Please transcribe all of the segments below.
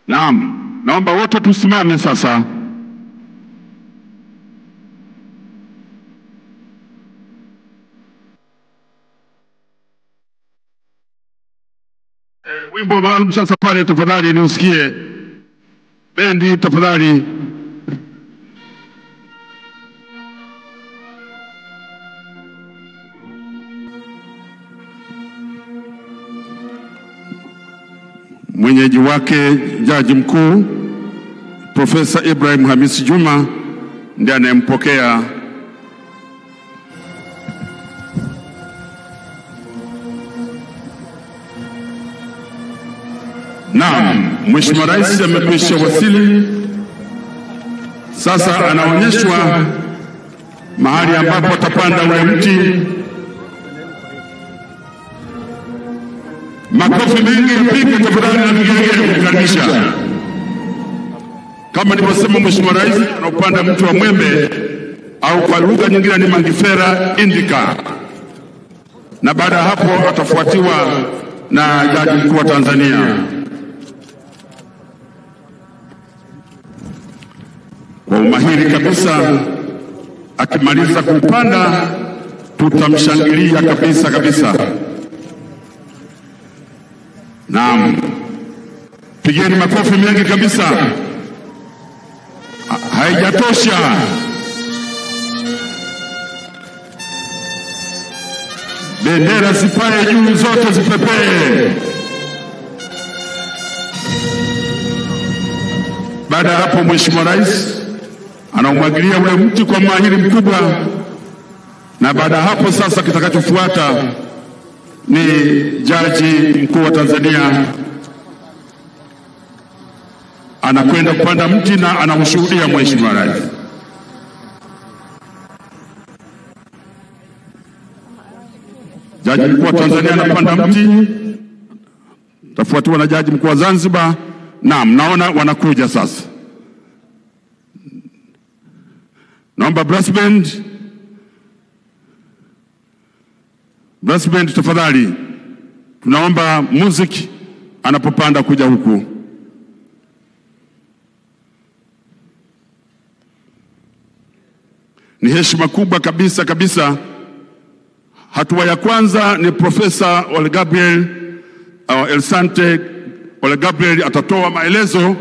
Naam, naomba wote tusimame sasa. Wimbo maalum sasa pale, tafadhali niusikie. Bendi tafadhali. Mwenyeji wake Jaji Mkuu Profesa Ibrahim Hamisi Juma ndiye anayempokea. Naam, Mheshimiwa Rais amekwisha wasili. Sasa anaonyeshwa mahali ambapo atapanda ule mti. Makofi mengi yapige tafadhali na vigelegele kukaribisha. Kama nilivyosema, Mheshimiwa Rais anapanda mti wa mwembe au kwa lugha nyingine ni Mangifera indica. Na baada ya hapo atafuatiwa na Jaji Mkuu wa Tanzania. Kwa umahiri kabisa, akimaliza kupanda tutamshangilia kabisa. Naam, pigeni makofi mengi kabisa. Haijatosha, bendera zipae juu, zote zipepee. Baada ya hapo, Mheshimiwa Rais anaumwagilia ule mti kwa mahiri mkubwa, na baada ya hapo sasa kitakachofuata ni Jaji Mkuu wa Tanzania anakwenda kupanda mti na anaushuhudia Mheshimiwa Rais. Jaji Mkuu wa Tanzania anapanda mti, tafuatiwa na Jaji Mkuu wa Zanzibar. Naam, naona wanakuja sasa. Naomba brass band tafadhali. Tunaomba muziki anapopanda kuja huku. Ni heshima kubwa kabisa. Hatua ya kwanza ni Profesa Ole Gabriel Elsante Ole Gabriel atatoa maelezo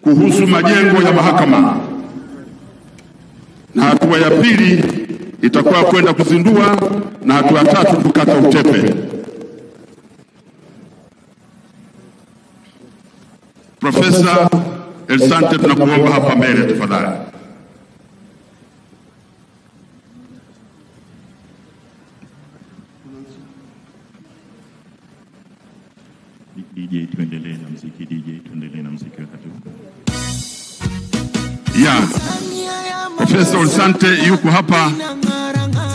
kuhusu majengo ya mahakama. Na hatua ya pili itakuwa kwenda kuzindua, na hatua ya tatu kukata utepe. Profesa Elsante, tunakuomba hapa mbele tafadhali. DJ tuendelee na muziki. DJ tuendelee na muziki wakati huu. Yeah. Profesa Elsante yuko hapa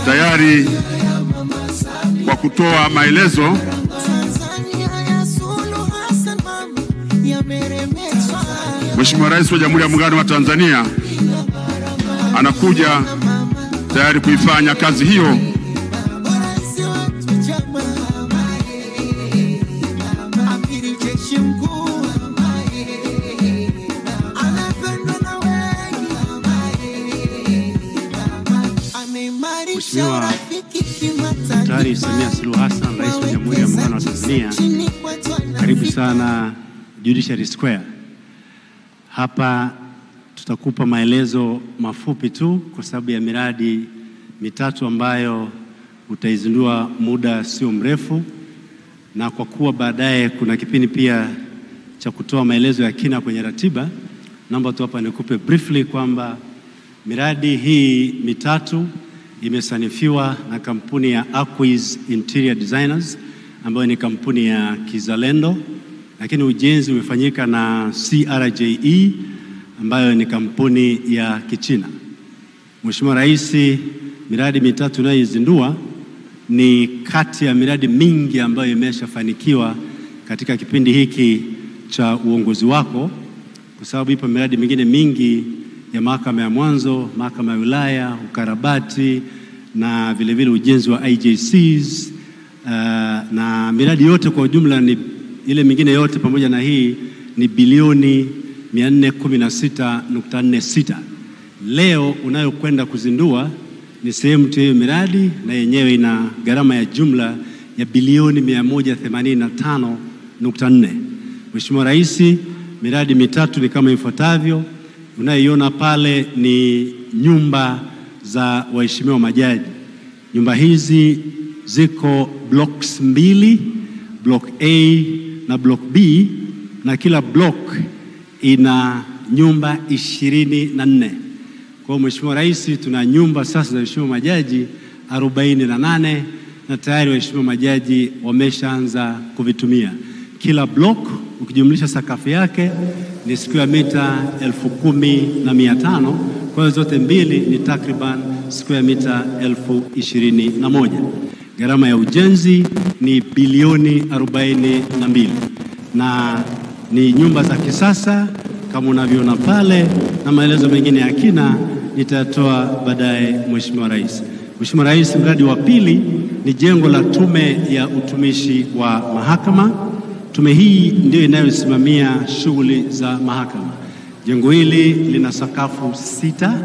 tayari kwa kutoa maelezo. Mheshimiwa Rais wa Jamhuri ya Muungano wa Tanzania anakuja tayari kuifanya kazi hiyo. Mheshimiwa Daktari Samia Suluhu Hassan, Rais wa Jamhuri ya Muungano wa Tanzania, karibu sana Judiciary Square. Hapa tutakupa maelezo mafupi tu kwa sababu ya miradi mitatu ambayo utaizindua muda sio mrefu, na kwa kuwa baadaye kuna kipindi pia cha kutoa maelezo ya kina kwenye ratiba, naomba tu hapa nikupe briefly kwamba miradi hii mitatu imesanifiwa na kampuni ya Acquiz Interior Designers ambayo ni kampuni ya kizalendo, lakini ujenzi umefanyika na CRJE ambayo ni kampuni ya Kichina. Mheshimiwa Rais, miradi mitatu inayoizindua ni kati ya miradi mingi ambayo imeshafanikiwa katika kipindi hiki cha uongozi wako, kwa sababu ipo miradi mingine mingi ya mahakama ya mwanzo, mahakama ya wilaya, ukarabati na vile ujenzi wa IJCs, na miradi yote kwa ujumla ni ile mingine yote pamoja na hii ni bilioni 416.46. Leo unayokwenda kuzindua ni sehemu tu hiyo miradi, na yenyewe ina gharama ya jumla ya bilioni 185.4. Mheshimiwa Rais, miradi mitatu ni kama ifuatavyo. Unayoiona pale ni nyumba za waheshimiwa majaji. Nyumba hizi ziko blocks 2, block A na block B, na kila block ina nyumba 24. Kwa Mheshimiwa Rais, tuna nyumba sasa za waheshimiwa majaji 48 na tayari waheshimiwa majaji wameshaanza kuvitumia. Kila block ukijumlisha sakafu yake ni square mita 10,500. Kwa hiyo zote mbili ni takriban square mita 21,000. Gharama ya ujenzi ni bilioni 42, na ni nyumba za kisasa kama unavyoona pale, na maelezo mengine ya kina nitatoa baadaye Mheshimiwa Rais. Mheshimiwa Rais, mradi wa pili ni jengo la Tume ya Utumishi wa Mahakama. Tume hii ndio inayosimamia shughuli za mahakama. Jengo hili lina sakafu 6,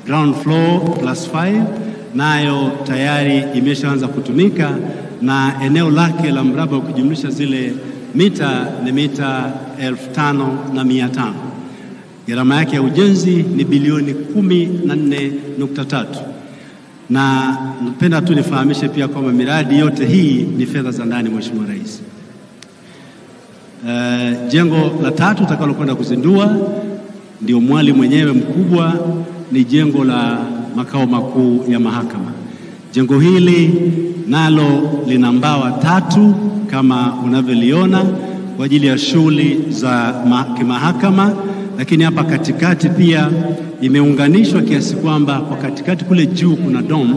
ground floor +5, nayo tayari imeshaanza kutumika, na eneo lake la mraba ukijumlisha zile mita ni mita 5,500. Gharama yake ya ujenzi ni bilioni 14.3. Na napenda tu nifahamishe pia kwamba miradi yote hii ni fedha za ndani, Mheshimiwa Rais. Jengo la tatu utakalokwenda kuzindua ndio mwali mwenyewe mkubwa, ni jengo la makao makuu ya mahakama. Jengo hili nalo lina mbawa 3 kama unavyoliona kwa ajili ya shughuli za kimahakama, lakini hapa katikati pia imeunganishwa kiasi kwamba kwa katikati kule juu kuna dome,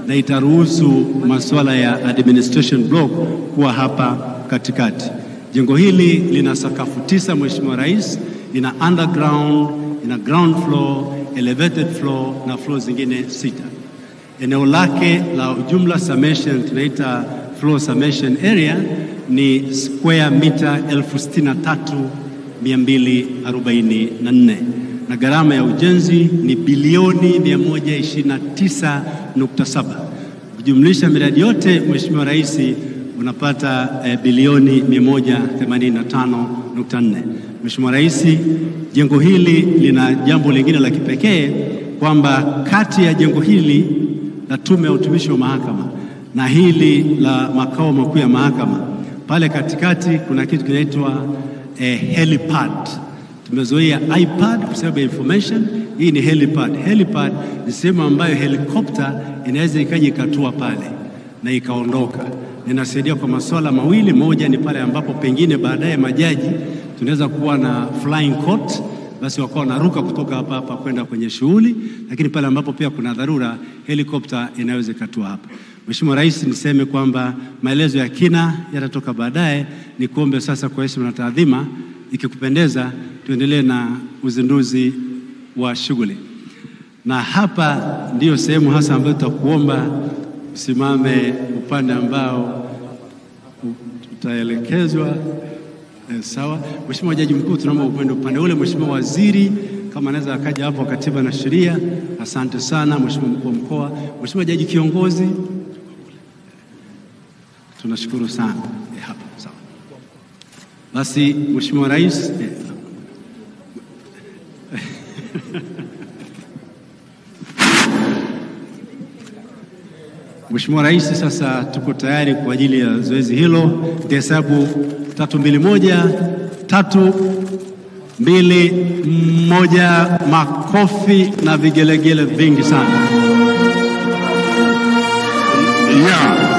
na itaruhusu masuala ya administration block kuwa hapa katikati. Jengo hili lina sakafu 9, Mheshimiwa Rais, lina underground, ina ground floor, elevated floor na floor zingine 6. Eneo lake la jumla summation tunaita floor summation area ni square mita 63,244, na gharama ya ujenzi ni bilioni 129.7. Kujumlisha miradi yote, Mheshimiwa Rais, unapata bilioni 185.4. Mheshimiwa Rais, jengo hili lina jambo lingine la kipekee kwamba kati ya jengo hili la Tume ya Utumishi wa Mahakama na hili la makao makuu ya mahakama, pale katikati kuna kitu kinaitwa helipad. Tumezoea iPad kwa sababu ya information, hii ni helipad. Helipad ni sehemu ambayo helikopta inaweza ikaja ikatua pale na ikaondoka. Inasaidia kwa masuala mawili. Moja ni pale ambapo pengine baadaye majaji tunaweza kuwa na flying court, basi wakawa wanaruka kutoka hapa kwenda kwenye shughuli, lakini pale ambapo pia kuna dharura helikopta inaweza ikatua hapa. Mheshimiwa Rais, niseme kwamba maelezo ya kina yatatoka baadaye. Ni kuombe sasa kwa heshima na taadhima, ikikupendeza tuendelee na uzinduzi wa shughuli. Na hapa ndiyo sehemu hasa ambayo tutakuomba usimame upande ambao utaelekezwa. Sawa. Mheshimiwa Jaji Mkuu, tunaomba upande ule. Mheshimiwa Waziri kama anaweza akaja hapo, Katiba na Sheria. Asante sana. Mheshimiwa Mkuu wa Mkoa, Mheshimiwa Jaji Kiongozi, tunashukuru sana. Hapa sawa. Basi Mheshimiwa Rais, Mheshimiwa Rais, sasa tuko tayari kwa ajili ya zoezi hilo. Nitahesabu 3, 2, 1, 3, 2, 1. Makofi na vigelegele vingi sana. Yeah.